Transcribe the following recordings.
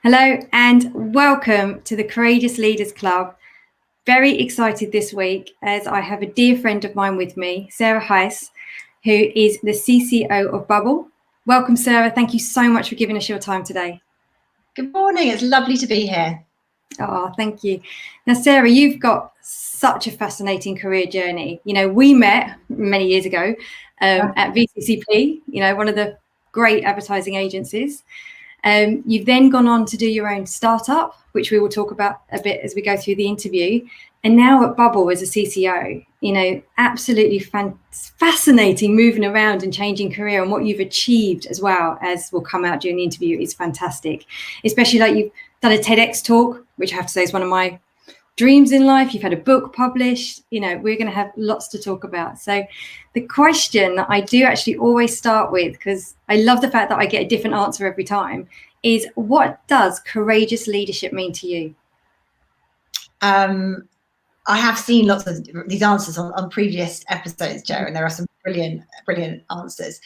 Hello and welcome to the Courageous Leaders Club. Very excited this week as I have a dear friend of mine with me, Sarah Hesz, who is the CCO of Bubble. Welcome, Sarah. Thank you so much for giving us your time today. Good morning. It's lovely to be here. Oh, thank you. Now, Sarah, you've got such a fascinating career journey. You know, we met many years ago at VCCP, one of the great advertising agencies. You've then gone on to do your own startup, which we will talk about a bit as we go through the interview. And now at Bubble as a CCO, absolutely fascinating moving around and changing career, and what you've achieved as well, as will come out during the interview, is fantastic. Especially like you've done a TEDx talk, which I have to say is one of my dreams in life. You've had a book published. We're going to have lots to talk about. So the question that I do actually always start with, because I love the fact that I get a different answer every time, is what does courageous leadership mean to you? I have seen lots of these answers on previous episodes, Jo, and there are some brilliant answers.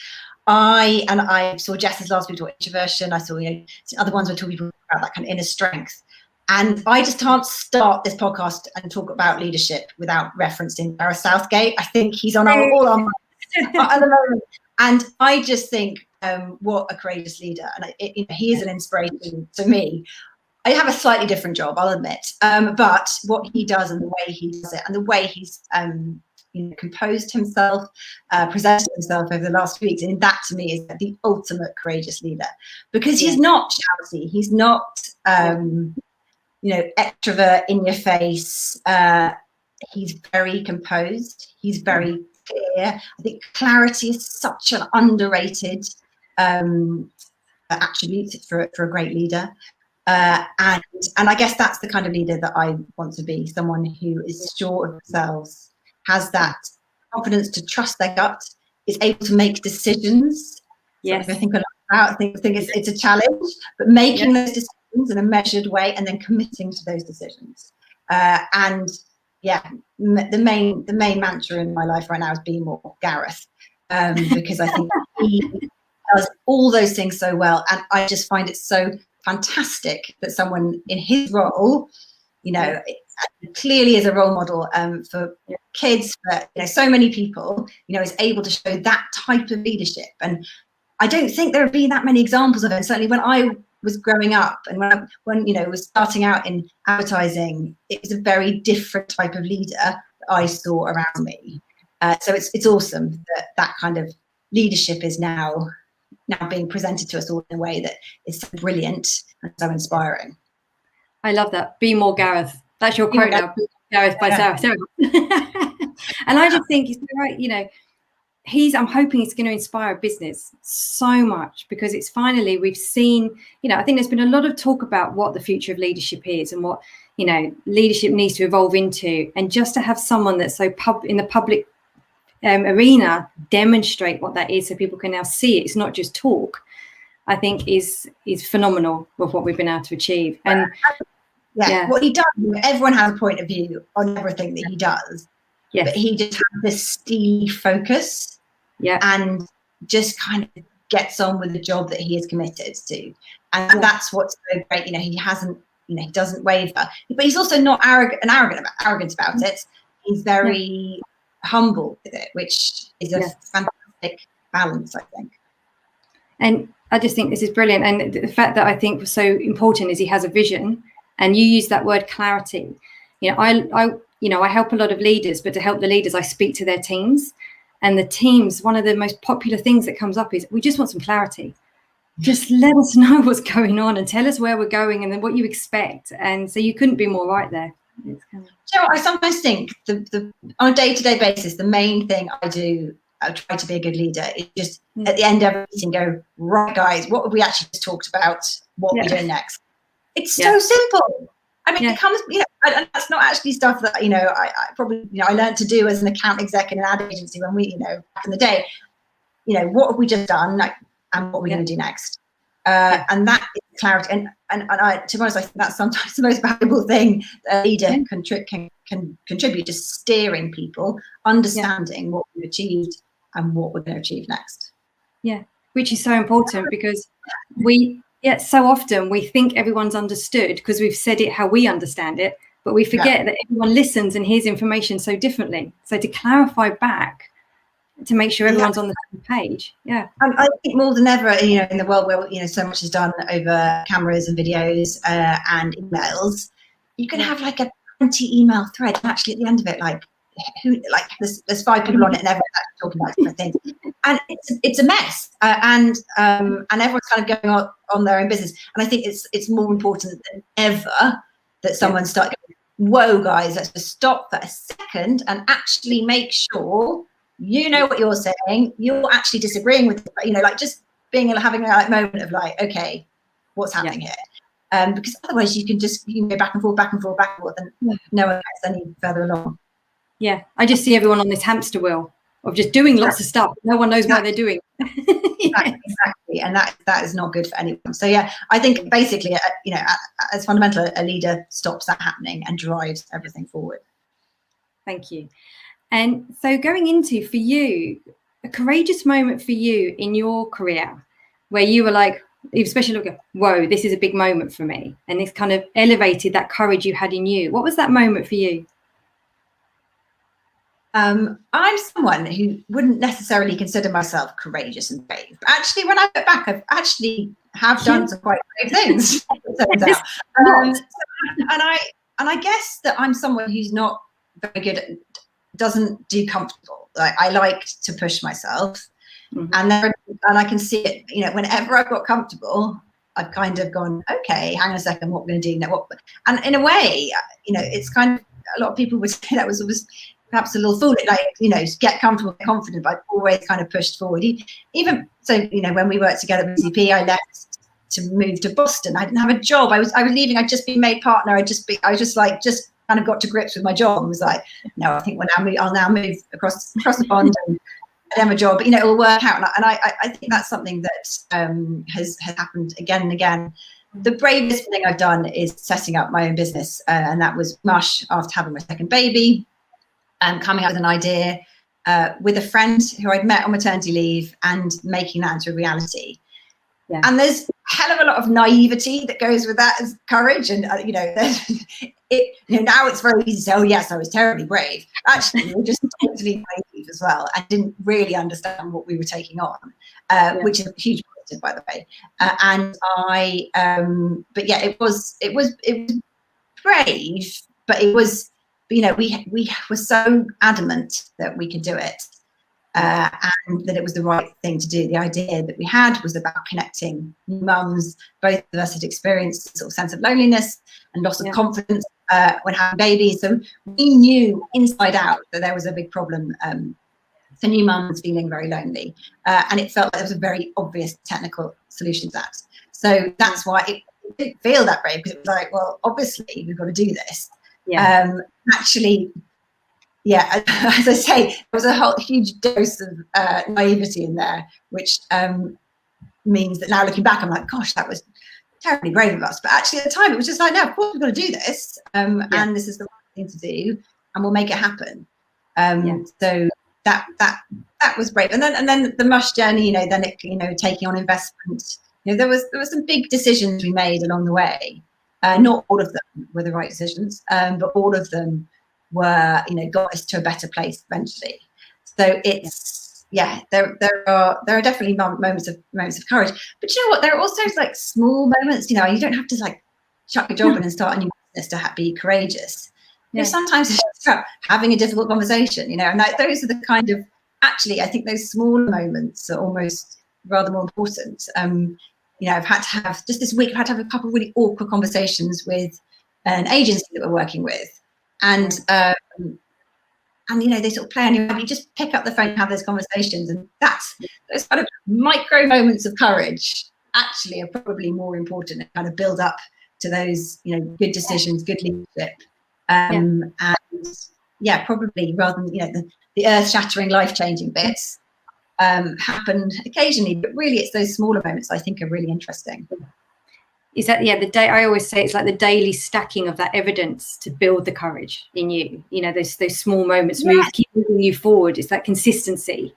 I saw Jess's last week talk introversion. I saw other ones were talking about that kind of inner strength. And I just can't start this podcast and talk about leadership without referencing Gareth Southgate. I think he's on all our minds at the moment. And I just think, what a courageous leader. And he is an inspiration to me. I have a slightly different job, I'll admit. But what he does and the way he does it and the way he's composed himself, presented himself over the last few weeks, and that to me is the ultimate courageous leader. Because he's not shouty. He's not... extrovert in your face. He's very composed. He's very clear. I think clarity is such an underrated attribute for a great leader. And I guess that's the kind of leader that I want to be, someone who is sure of themselves, has that confidence to trust their gut, is able to make decisions. Yes. I think a lot about. I think it's a challenge, but making those decisions in a measured way and then committing to those decisions. The main mantra in my life right now is be more Gareth, because I think he does all those things so well, and I just find it so fantastic that someone in his role, clearly is a role model for kids, for so many people, is able to show that type of leadership. And I don't think there have been that many examples of it. Certainly when I was growing up and when was starting out in advertising, it was a very different type of leader that I saw around me. So it's awesome that kind of leadership is now being presented to us all in a way that is so brilliant and so inspiring. I love that. Be more Gareth. That's your quote now. Be Gareth by Sarah. And I just think, right, I'm hoping it's going to inspire business so much, because it's finally, we've seen, I think there's been a lot of talk about what the future of leadership is and what, leadership needs to evolve into. And just to have someone that's so in the public arena demonstrate what that is, so people can now see it, it's not just talk, I think is phenomenal with what we've been able to achieve. And what he does, everyone has a point of view on everything that he does. Yes. But he just has this steely focus, and just kind of gets on with the job that he is committed to, and that's what's so great. He hasn't, he doesn't waver, but he's also not arrogant about it. He's very humble with it, which is a fantastic balance, I think. And I just think this is brilliant, and the fact that I think was so important is he has a vision, and you use that word clarity. I help a lot of leaders, but to help the leaders, I speak to their teams. And the teams, one of the most popular things that comes up is, we just want some clarity. Just let us know what's going on and tell us where we're going and then what you expect. And so you couldn't be more right there. I sometimes think on a day-to-day basis, the main thing I do, I try to be a good leader, is just at the end of every meeting go, right, guys, what have we actually just talked about? What are we doing next? It's so simple. I mean, it comes, and that's not actually stuff that, I probably, I learned to do as an account exec in an ad agency when we, back in the day. What have we just done, and what are we going to do next? And that is clarity. And I, to be honest, I think that's sometimes the most valuable thing a leader can contribute, just steering people, understanding what we've achieved and what we're going to achieve next. Yeah, which is so important, because we Yet so often we think everyone's understood because we've said it how we understand it, but we forget that everyone listens and hears information so differently. So to clarify back, to make sure everyone's on the same page. Yeah. I think more than ever, in the world where, so much is done over cameras and videos and emails, you can have like a 20 email thread. And actually at the end of it, there's 5 people on it and everyone's talking about different things. And it's a mess. And everyone's kind of going on their own business. And I think it's more important than ever that someone start going, whoa, guys, let's just stop for a second and actually make sure you know what you're saying, you're actually disagreeing with it, just having a moment of okay, what's happening here? Because otherwise you can go back and forth, and no one gets any further along. Yeah, I just see everyone on this hamster wheel of just doing lots of stuff. No one knows why they're doing. Exactly, and that is not good for anyone. So yeah, I think basically, as fundamental, a leader stops that happening and drives everything forward. Thank you. And so going into, for you, a courageous moment for you in your career where you were like, especially looking, whoa, this is a big moment for me. And this kind of elevated that courage you had in you. What was that moment for you? I'm someone who wouldn't necessarily consider myself courageous and brave. But actually, when I look back, I've actually done some quite brave things, it turns out. And I guess that I'm someone who's not very good at, doesn't do comfortable. I like to push myself, and I can see it. Whenever I've got comfortable, I've kind of gone, okay, hang on a second, what we're going to do now? And in a way, it's kind of, a lot of people would say that was perhaps a little foolish, get comfortable, get confident, but I've always kind of pushed forward. Even so, when we worked together at BCP, I left to move to Boston. I didn't have a job. I was leaving. I'd just been made partner. I was just kind of got to grips with my job and was like, no, I think I'll now move across the pond and have a job, but it'll work out. And I think that's something that has happened again and again. The bravest thing I've done is setting up my own business, and that was Mush after having my second baby, and coming up with an idea with a friend who I'd met on maternity leave and making that into a reality. Yeah. And there's a hell of a lot of naivety that goes with that as courage. And, now it's very easy to say, oh, yes, I was terribly brave. Actually, we were just totally naive as well. I didn't really understand what we were taking on, which is a huge positive, by the way. But yeah, it was brave, but it was, we were so adamant that we could do it. And that it was the right thing to do. The idea that we had was about connecting mums. Both of us had experienced a sort of sense of loneliness and loss of confidence when having babies. So we knew inside out that there was a big problem for new mums feeling very lonely. And it felt like there was a very obvious technical solution to that. So that's why it didn't feel that brave, because it was like, well, obviously we've got to do this. Yeah. Actually, yeah, as I say, there was a whole huge dose of naivety in there, which means that now looking back, I'm like, gosh, that was terribly brave of us. But actually at the time, it was just like, no, of course we've got to do this. And this is the right thing to do, and we'll make it happen. So that was brave. And then the Mush journey, then it, taking on investment, there was some big decisions we made along the way. Not all of them were the right decisions, but all of them were, got us to a better place eventually. So it's, there are definitely moments of courage. But you know what? There are also like small moments. You don't have to chuck your job in and start a new business to be courageous. Sometimes it's just about having a difficult conversation. And those are the kind of, actually, I think those smaller moments are almost rather more important. I've had to have, just this week, I've had to have a couple of really awkward conversations with an agency that we're working with. And they sort of play on you just pick up the phone and have those conversations. And that's those kind of micro moments of courage actually are probably more important and kind of build up to those, good decisions, good leadership. And probably rather than, the earth-shattering, life-changing bits happen occasionally, but really it's those smaller moments I think are really interesting. Is that the day? I always say it's like the daily stacking of that evidence to build the courage in you. Those small moments keep moving you forward. It's that consistency,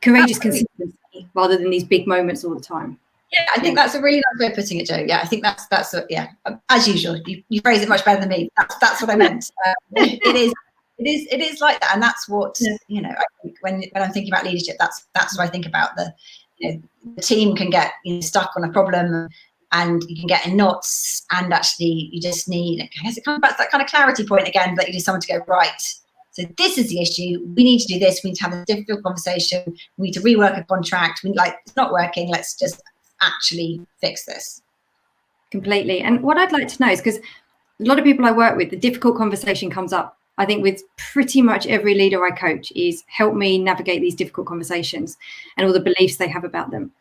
courageous consistency, rather than these big moments all the time. Yeah, I think that's a really nice way of putting it, Jo. Yeah, I think that's yeah. As usual, you phrase it much better than me. That's what I meant. It is like that, and that's what you know. I think when I'm thinking about leadership, that's what I think about. The team can get stuck on a problem, and you can get in knots, and actually you just need. I guess it comes back to that kind of clarity point again, that you need someone to go, right. So this is the issue. We need to do this. We need to have a difficult conversation. We need to rework a contract. It's not working. Let's just actually fix this. Completely. And what I'd like to know is, because a lot of people I work with, the difficult conversation comes up, I think, with pretty much every leader I coach, is help me navigate these difficult conversations and all the beliefs they have about them.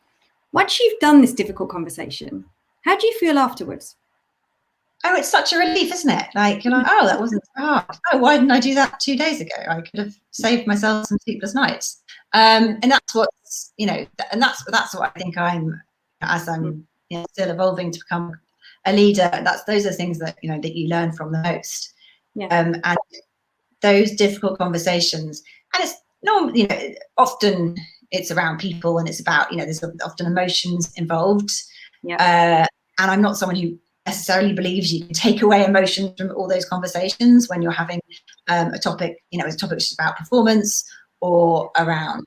Once you've done this difficult conversation, how do you feel afterwards? Oh, it's such a relief, isn't it? Like, you're like, oh, that wasn't so hard. Oh, why didn't I do that 2 days ago? I could have saved myself some sleepless nights. And that's what's, and that's what I think as I'm still evolving to become a leader. Those are things that, that you learn from the most. Yeah. And those difficult conversations, and it's normally, often it's around people, and it's about, there's often emotions involved. Yeah. And I'm not someone who necessarily believes you can take away emotions from all those conversations when you're having a topic, a topic which is about performance or around,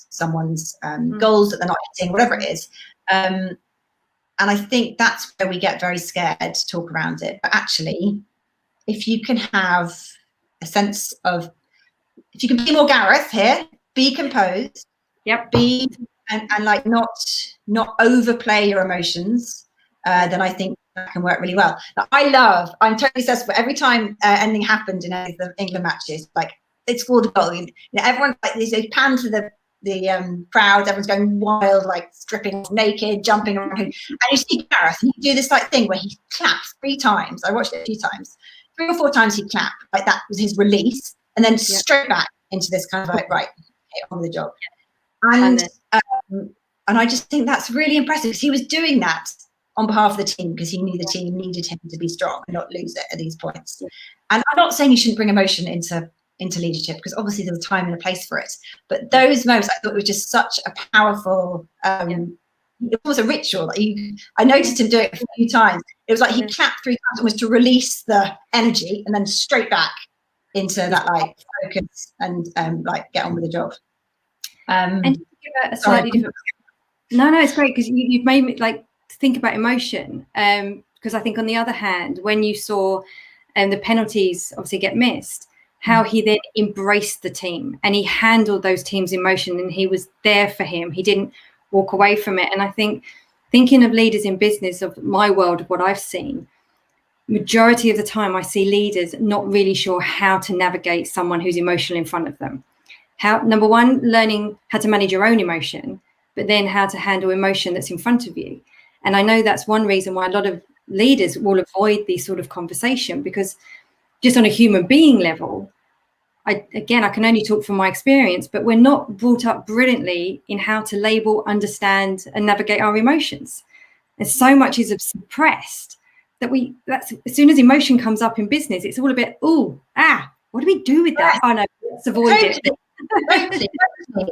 someone's goals that they're not hitting, whatever it is. And I think that's where we get very scared to talk around it. But actually, if you can have a sense of, if you can be more Gareth here, be composed, and like not overplay your emotions, then I think that can work really well. Now, I'm totally obsessed with every time anything happened in any of the England matches, like they scored a goal, everyone's like, they pan to the crowd, everyone's going wild, like stripping naked, jumping around, and you see Gareth, and he do this like thing where he claps 3 times. I watched it a few times, 3 or 4 times he clapped, like that was his release, and then straight back into this kind of like, right, okay, on with the job. And I just think that's really impressive, because he was doing that on behalf of the team, because he knew the team needed him to be strong and not lose it at these points. And I'm not saying you shouldn't bring emotion into leadership, because obviously there's a time and a place for it. But those moments, I thought, were just such a powerful, it was a ritual. I noticed him do it a few times. It was like he clapped 3 times and was to release the energy, and then straight back into that like focus and like get on with the job. And to give a slightly different. No, it's great, because you've made me like think about emotion. Because I think on the other hand, when you saw the penalties obviously get missed, how he then embraced the team and he handled those teams' emotion, and he was there for him. He didn't walk away from it. And I think, thinking of leaders in business, of my world, of what I've seen, majority of the time I see leaders not really sure how to navigate someone who's emotional in front of them. How, number one, learning how to manage your own emotion, but then how to handle emotion that's in front of you. And I know that's one reason why a lot of leaders will avoid these sort of conversation, because just on a human being level, I can only talk from my experience, but we're not brought up brilliantly in how to label, understand, and navigate our emotions. And so much is suppressed that that's as soon as emotion comes up in business, it's all a bit, what do we do with that? Oh no, let's avoid it. Totally.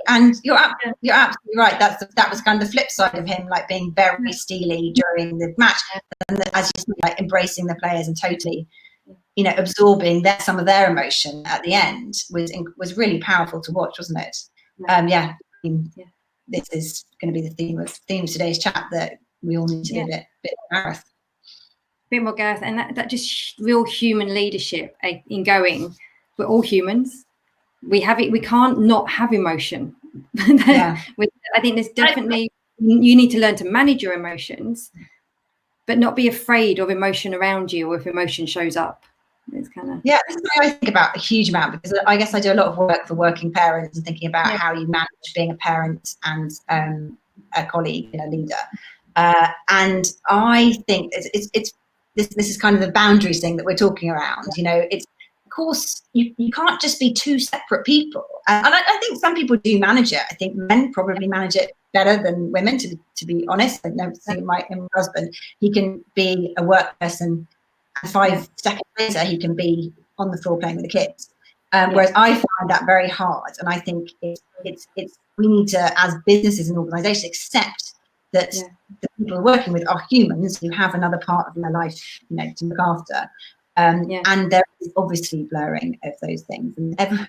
And you're absolutely right. That was kind of the flip side of him, like being very steely during the match, and as you say, like embracing the players and totally, absorbing some of their emotion at the end was really powerful to watch, wasn't it? This is going to be the theme of today's chat, that we all need to be a bit Gareth. Bit more Gareth, and that just real human leadership in going. We're all humans. We have it. We can't not have emotion. I think there's definitely, you need to learn to manage your emotions, but not be afraid of emotion around you, or if emotion shows up. It's kind of this is what I think about a huge amount, because I guess I do a lot of work for working parents and thinking about how you manage being a parent and a colleague and a leader. And I think it's this is kind of the boundaries thing that we're talking around. It's, of course, you can't just be 2 separate people. And I think some people do manage it. I think men probably manage it better than women, to be honest. I know, my husband, he can be a work person, and 5 seconds later he can be on the floor playing with the kids. Whereas I find that very hard. And I think it's we need to, as businesses and organizations, accept that the people we're working with are humans who have another part of their life, you know, to look after. And there is obviously blurring of those things. And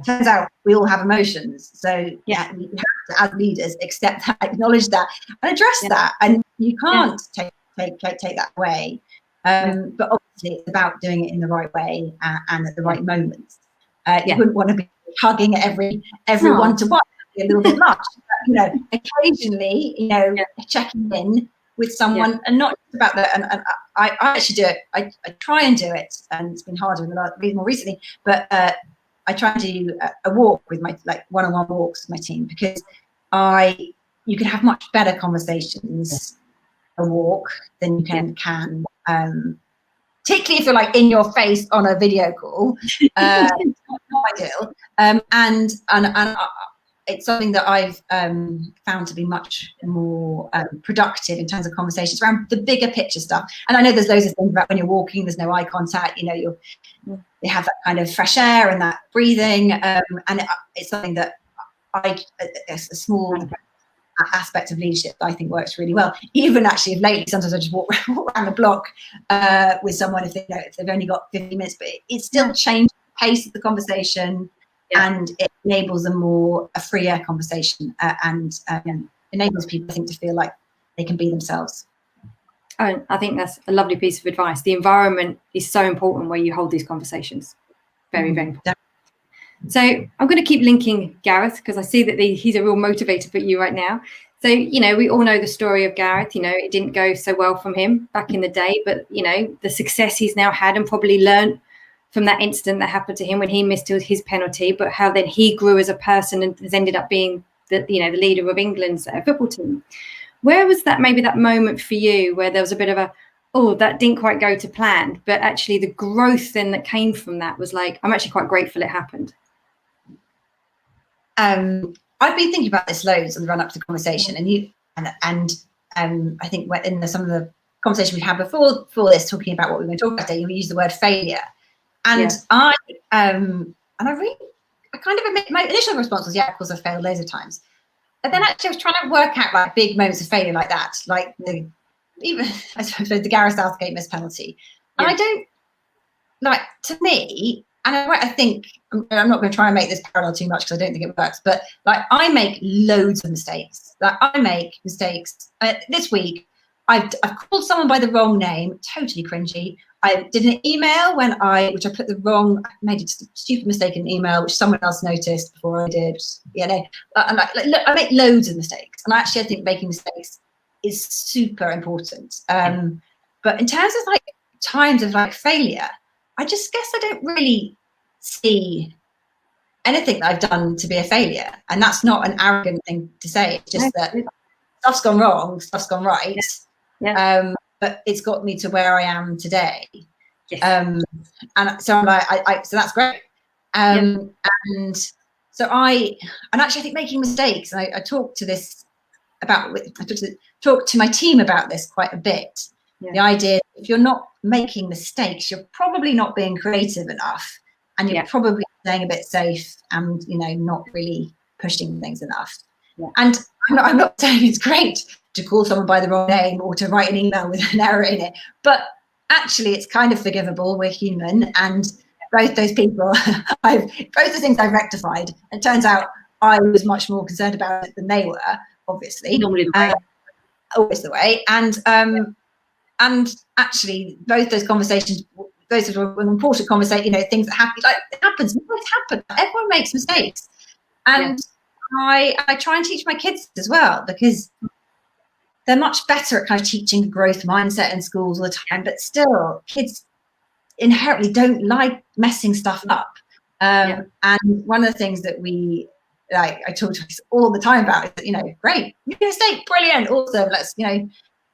turns out we all have emotions. So we have to, as leaders, accept that, acknowledge that, and address that. And you can't take that away. But obviously it's about doing it in the right way and at the right moments. You wouldn't want to be hugging every one-to-one, a little bit much. But, you know, occasionally, you know, checking in with someone, and not just about that. And I actually do it. I try and do it, and it's been harder more recently. But I try and do a walk with my, like, one-on-one walks with my team, because you can have much better conversations a walk than you can particularly if you're like in your face on a video call. Not ideal. And it's something that I've found to be much more productive in terms of conversations around the bigger picture stuff. And I know there's loads of things about when you're walking, there's no eye contact, you know, you have that kind of fresh air and that breathing, and it's something that a small aspect of leadership that I think works really well. Even actually, lately, sometimes I just walk around the block with someone if they've only got 50 minutes, but it still changes the pace of the conversation, and it enables a freer conversation, and enables people, I think, to feel like they can be themselves. Oh, I think that's a lovely piece of advice. The environment is so important where you hold these conversations. Very, very important. So I'm going to keep linking Gareth, because I see that he's a real motivator for you right now. So, you know, we all know the story of Gareth. You know, it didn't go so well from him back in the day, but, you know, the success he's now had, and probably learned from that incident that happened to him when he missed his penalty, but how then he grew as a person and has ended up being the leader of England's football team. Where was that moment for you where there was a bit of that didn't quite go to plan, but actually the growth then that came from that was like, I'm actually quite grateful it happened? I've been thinking about this loads on the run up to the conversation, and I think in some of the conversation we had before this, talking about what we were going to talk about today, you used the word failure, and I kind of, my initial response was, of course I've failed loads of times, but then actually I was trying to work out like big moments of failure like that, like even I suppose the Gareth Southgate missed penalty, and I don't, like, to me. And I think, I'm not going to try and make this parallel too much because I don't think it works, but like, I make loads of mistakes. Like, I make mistakes. This week, I've called someone by the wrong name, totally cringy. I did an email which I put I made a stupid mistake in an email, which someone else noticed before I did. You know, and look, I make loads of mistakes. And I think making mistakes is super important. But in terms of like times of like failure, I just guess I don't really see anything that I've done to be a failure. And that's not an arrogant thing to say. It's just that stuff's gone wrong, stuff's gone right. But it's got me to where I am today. And so I'm like, so that's great. And so I think making mistakes, and I talk to my team about this quite a bit. The idea, if you're not making mistakes, you're probably not being creative enough, and you're probably staying a bit safe, and, you know, not really pushing things enough. And I'm not saying it's great to call someone by the wrong name or to write an email with an error in it, but actually it's kind of forgivable. We're human, and both those people, both the things I've rectified. It turns out I was much more concerned about it than they were, obviously. Normally the way. Always the way. And actually, both those conversations, those are important conversations, you know, things that happen, like, it happens, mistakes happen, everyone makes mistakes. And I try and teach my kids as well, because they're much better at kind of teaching growth mindset in schools all the time, but still, kids inherently don't like messing stuff up. And one of the things that I talk to all the time about is that, you know, great, you made a mistake, brilliant, awesome,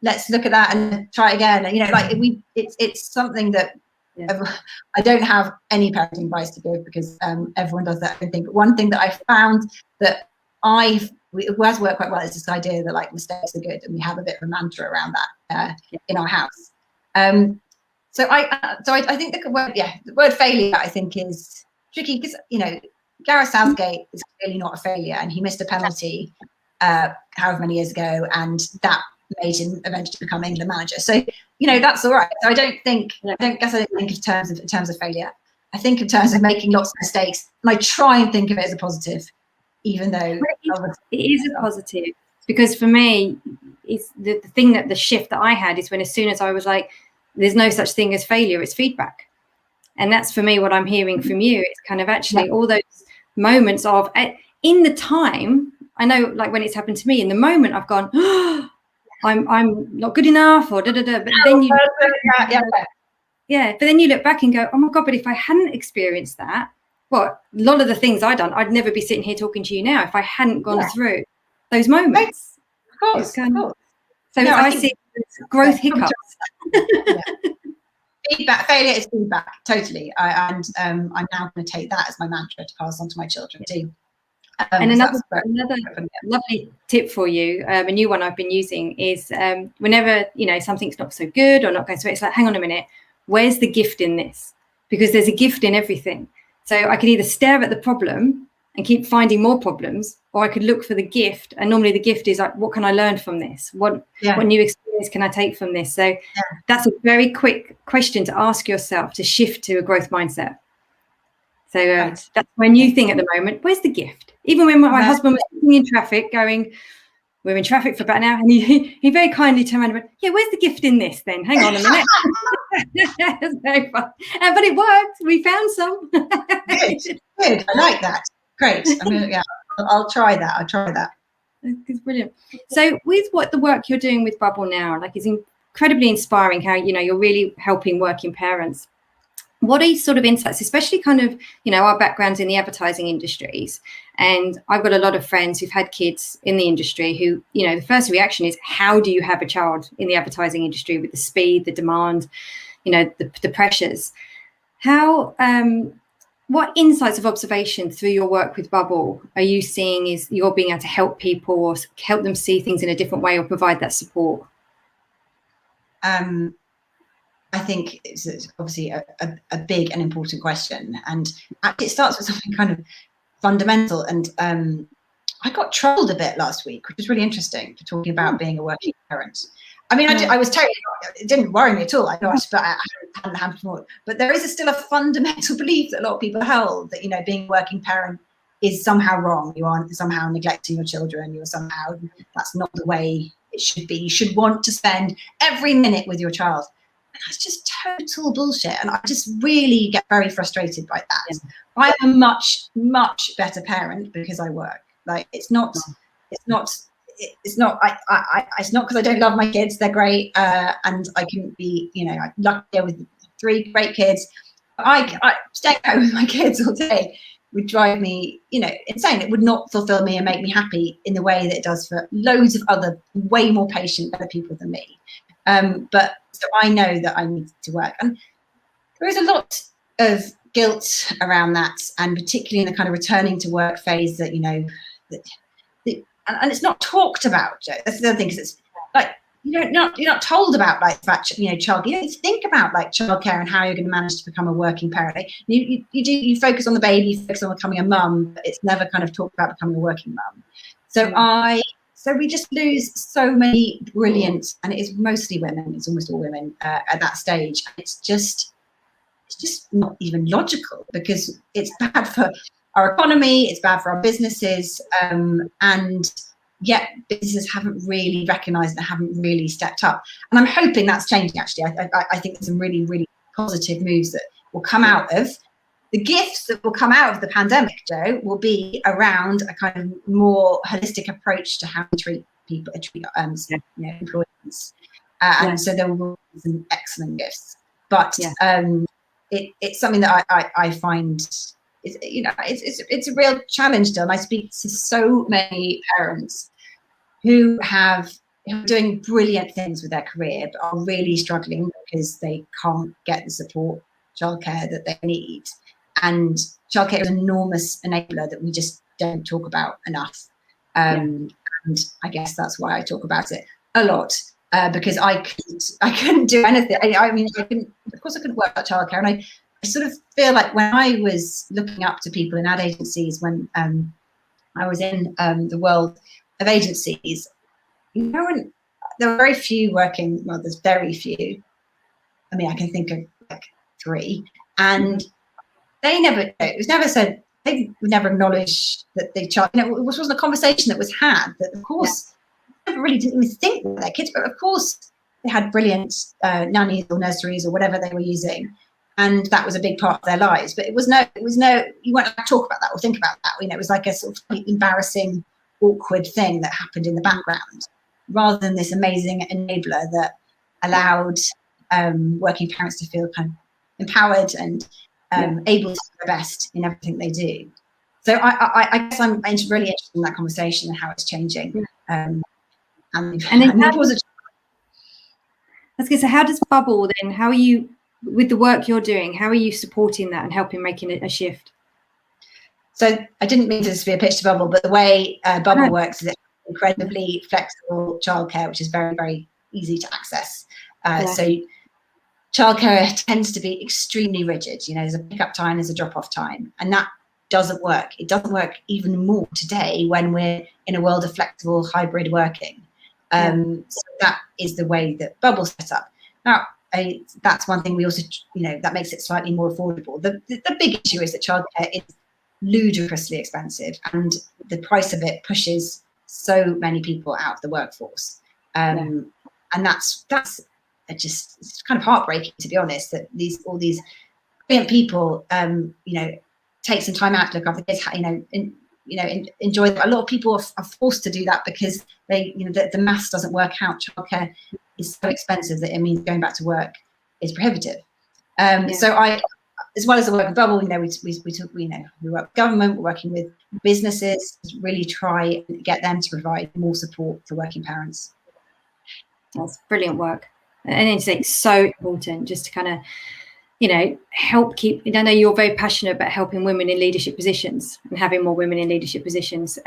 let's look at that and try it again. And, you know, like, it's something that I don't have any parenting advice to give, because everyone does that own thing. But one thing that I found that it has worked quite well is this idea that, like, mistakes are good, and we have a bit of a mantra around that in our house. So I think the word failure, I think, is tricky, because, you know, Gareth Southgate is clearly not a failure, and he missed a penalty. however many years ago, and that made him eventually become England manager. So, that's all right. So I don't think in terms of failure. I think in terms of making lots of mistakes, and I try and think of it as a positive, even though it is a positive. Because for me, it's the thing that the shift that I had is when as soon as I was like, there's no such thing as failure, it's feedback. And that's for me what I'm hearing from you. It's kind of actually all those moments of, in the time, I know like when it's happened to me, in the moment I've gone, oh, I'm not good enough or da-da-da. But then you but then you look back and go, oh my God, but if I hadn't experienced that, well, a lot of the things I've done, I'd never be sitting here talking to you now if I hadn't gone through those moments. Of course. So I see growth hiccups. Feedback, failure is feedback, totally. I'm now going to take that as my mantra to pass on to my children too. And another lovely tip for you, a new one I've been using is whenever something's not so good or not going so, it's like, hang on a minute, where's the gift in this? Because there's a gift in everything. So I could either stare at the problem and keep finding more problems, or I could look for the gift. And normally the gift is like, what can I learn from this? What new experience can I take from this? So that's a very quick question to ask yourself to shift to a growth mindset. So that's my new thing at the moment. Where's the gift? Even when my husband was sitting in traffic going, we're in traffic for about an hour, and he very kindly turned around and went, yeah, where's the gift in this then? Hang on a minute. It's very fun. But it worked. We found some. Good. I like that. Great. I'll try that. It's brilliant. So with the work you're doing with Bubble now, like, it's incredibly inspiring how, you're really helping working parents. What are sort of insights, especially kind of, our backgrounds in the advertising industries? And I've got a lot of friends who've had kids in the industry who, the first reaction is, how do you have a child in the advertising industry with the speed, the demand, the pressures? What insights of observation through your work with Bubble are you seeing is you're being able to help people or help them see things in a different way or provide that support? I think it's obviously a big and important question, and actually it starts with something kind of fundamental. And I got trolled a bit last week, which was really interesting, for talking about being a working parent. I mean, I was totally, it didn't worry me at all. I hadn't had before. But there is still a fundamental belief that a lot of people held that, being a working parent is somehow wrong. You are somehow neglecting your children. That's not the way it should be. You should want to spend every minute with your child. That's just total bullshit, and I just really get very frustrated by that. I am a much, much better parent because I work. Like, it's not because I don't love my kids. They're great, and I can be, I'm lucky with 3 great kids. I staying home with my kids all day would drive me, insane. It would not fulfill me and make me happy in the way that it does for loads of other way more patient, better people than me. But so I know that I need to work, and there is a lot of guilt around that, and particularly in the kind of returning to work phase that and it's not talked about, Joe. That's the other thing, because it's like you're not told about like childcare. You don't think about like childcare and how you're going to manage to become a working parent. Like, you focus on the baby, you focus on becoming a mum, but it's never kind of talked about becoming a working mum. So we just lose so many brilliant, and it is mostly women, it's almost all women at that stage. It's just not even logical, because it's bad for our economy, it's bad for our businesses, and yet businesses haven't really recognised and haven't really stepped up. And I'm hoping that's changing, actually. I think there's some really, really positive moves that will come out of the gifts that will come out of the pandemic, Joe, will be around a kind of more holistic approach to how we treat people, employees. And so there will be some excellent gifts. But it's something that I find it's a real challenge, Jill. And I speak to so many parents who are doing brilliant things with their career, but are really struggling because they can't get the support, childcare that they need. And childcare is an enormous enabler that we just don't talk about enough. And I guess that's why I talk about it a lot, because I couldn't do anything. Of course I couldn't work out childcare. And I sort of feel like when I was looking up to people in ad agencies, when I was in the world of agencies, there were very few working mothers, very few. I mean, I can think of like 3, and it was never said, they would never acknowledge that they child, it wasn't a conversation that was had, that of course, never really didn't even think about their kids, but of course they had brilliant nannies or nurseries or whatever they were using, and that was a big part of their lives. But it was no, you weren't allowed to talk about that or think about that. It was like a sort of embarrassing, awkward thing that happened in the background, rather than this amazing enabler that allowed working parents to feel kind of empowered and able to do their best in everything they do. So I guess I'm really interested in that conversation and how it's changing. And so how does Bubble then, how are you, with the work you're doing, how are you supporting that and helping making it a shift? So I didn't mean this to be a pitch to Bubble, but the way Bubble works is it's incredibly flexible childcare, which is very, very easy to access. So childcare tends to be extremely rigid. There's a pick-up time, there's a drop-off time, and that doesn't work. It doesn't work even more today when we're in a world of flexible hybrid working. So that is the way that Bubble's set up. Now, that's one thing we also, that makes it slightly more affordable. The big issue is that childcare is ludicrously expensive, and the price of it pushes so many people out of the workforce. And that's just, it's kind of heartbreaking, to be honest, that all these brilliant people, take some time out to look after the kids, enjoy that. A lot of people are forced to do that because the maths doesn't work out. Childcare is so expensive that it means going back to work is prohibitive. So I, as well as the work with Bubble, we work with government, we're working with businesses to really try and get them to provide more support for working parents. That's brilliant work. And it's so important just to kind of, help keep, I know you're very passionate about helping women in leadership positions and having more women in leadership positions.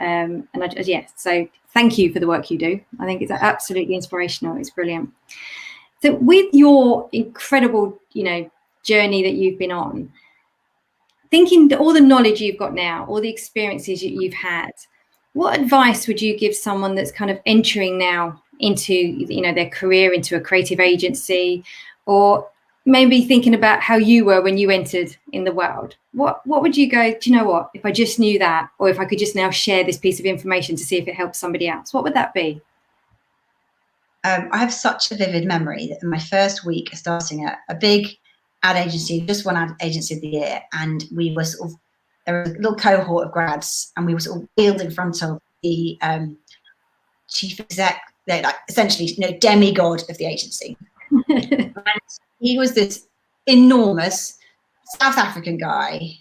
So thank you for the work you do. I think it's absolutely inspirational. It's brilliant. So with your incredible, journey that you've been on, thinking all the knowledge you've got now, all the experiences you've had, what advice would you give someone that's kind of entering now into, their career, into a creative agency, or maybe thinking about how you were when you entered in the world? What would you go, do you know what, if I just knew that, or if I could just now share this piece of information to see if it helps somebody else, what would that be? I have such a vivid memory that in my first week starting at a big ad agency, just one ad agency of the year, and we were there was a little cohort of grads, and we were sort of wheeled in front of the chief exec, essentially, demigod of the agency. And he was this enormous South African guy,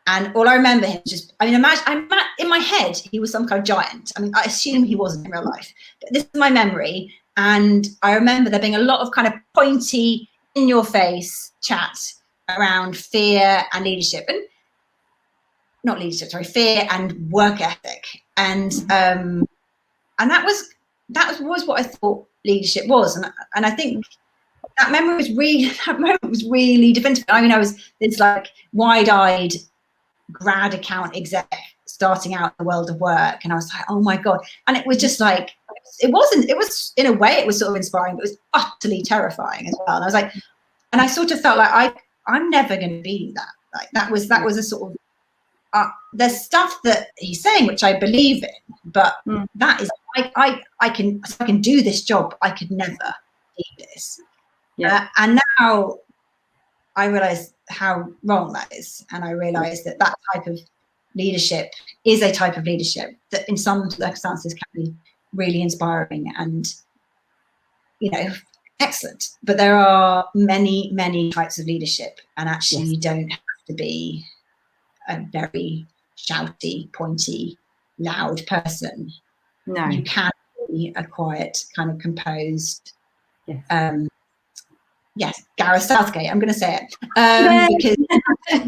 and all I remember him imagine in my head he was some kind of giant. I assume he wasn't in real life, but this is my memory, and I remember there being a lot of kind of pointy, in your face chat around fear and leadership, and not leadership, sorry, fear and work ethic, and that was what I thought leadership was, and I think that moment was really definitive. I was this like wide-eyed grad account exec starting out in the world of work, and I was like, oh my god, and it was just like, it was in a way it was sort of inspiring, but it was utterly terrifying as well. And I was like, and I sort of felt like I'm never going to be that. Like that was a sort of there's stuff that he's saying which I believe in, but that is I can do this job. I could never do this. And now I realize how wrong that is, and I realize that type of leadership is a type of leadership that in some circumstances can be really inspiring and excellent, but there are many types of leadership, and actually you don't have to be a very shouty, pointy, loud person. No, you can be a quiet, kind of composed. Yes, Gareth Southgate. I'm going to say it because, and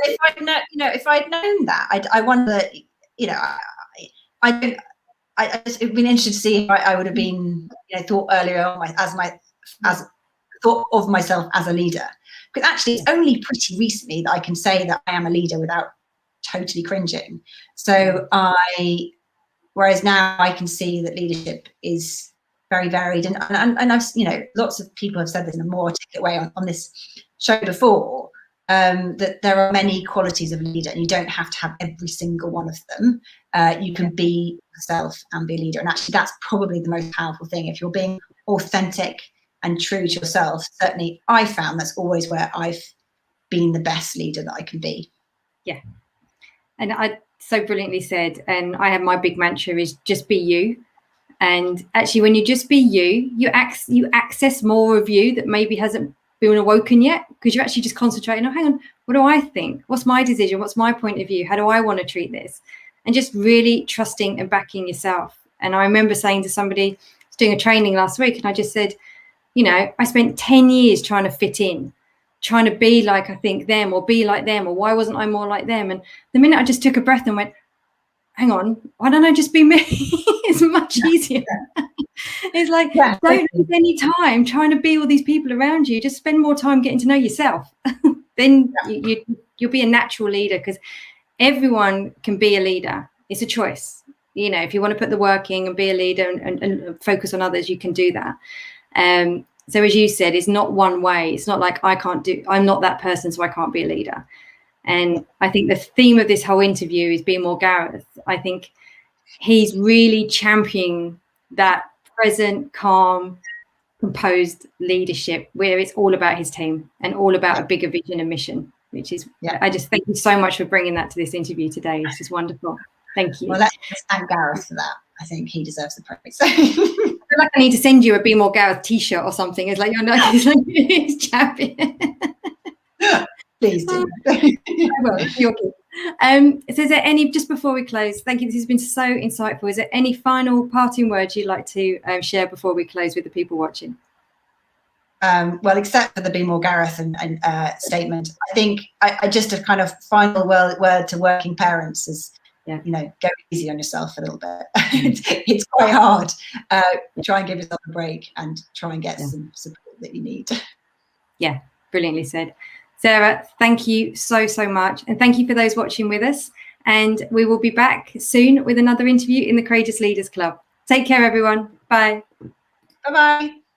if I'd known that, I wonder. It'd been interesting to see if I would have been, thought earlier on as thought of myself as a leader. Because actually, it's only pretty recently that I can say that I am a leader without totally cringing. So Whereas now I can see that leadership is very varied, and I've, you know, lots of people have said this in a more articulate way on this show before, that there are many qualities of a leader, and you don't have to have every single one of them. You can be yourself and be a leader, and actually that's probably the most powerful thing. If you're being authentic and true to yourself, certainly I found that's always where I've been the best leader that I can be. Yeah, and I so brilliantly said, and I have my big mantra is just be you. And actually, when you just be you, you access more of you that maybe hasn't been awoken yet, because you're actually just concentrating on, hang on, what do I think? What's my decision? What's my point of view? How do I want to treat this? And just really trusting and backing yourself. And I remember saying to somebody, I was doing a training last week, and I just said, you know, I spent 10 years trying to fit in, trying to be like I think them, or be like them, or why wasn't I more like them? And the minute I just took a breath and went, hang on, why don't I just be me? It's much easier. It's like, don't lose any time trying to be all these people around you. Just spend more time getting to know yourself. Then you'll be a natural leader, because everyone can be a leader. It's a choice. You know, if you want to put the work in and be a leader and focus on others, you can do that. So as you said, it's not one way. It's not like I'm not that person, so I can't be a leader. And I think the theme of this whole interview is Be More Gareth. I think he's really championing that present, calm, composed leadership where it's all about his team and all about a bigger vision and mission, which is, I just thank you so much for bringing that to this interview today. This is wonderful. Thank you. Well, let's thank Gareth for that. I think he deserves the praise. I feel like I need to send you a Be More Gareth t-shirt or something. It's like, you're not, it's like he's champion. Please do. Well, you're good. So is there any, just before we close, thank you, this has been so insightful. Is there any final parting words you'd like to share before we close with the people watching? Well, except for the Be More Gareth and statement, I think I just a kind of final word to working parents is, you know, go easy on yourself a little bit. It's quite hard. Try and give yourself a break and try and get some support that you need. Yeah, brilliantly said. Sarah, thank you so much. And thank you for those watching with us. And we will be back soon with another interview in the Courageous Leaders Club. Take care, everyone. Bye. Bye-bye.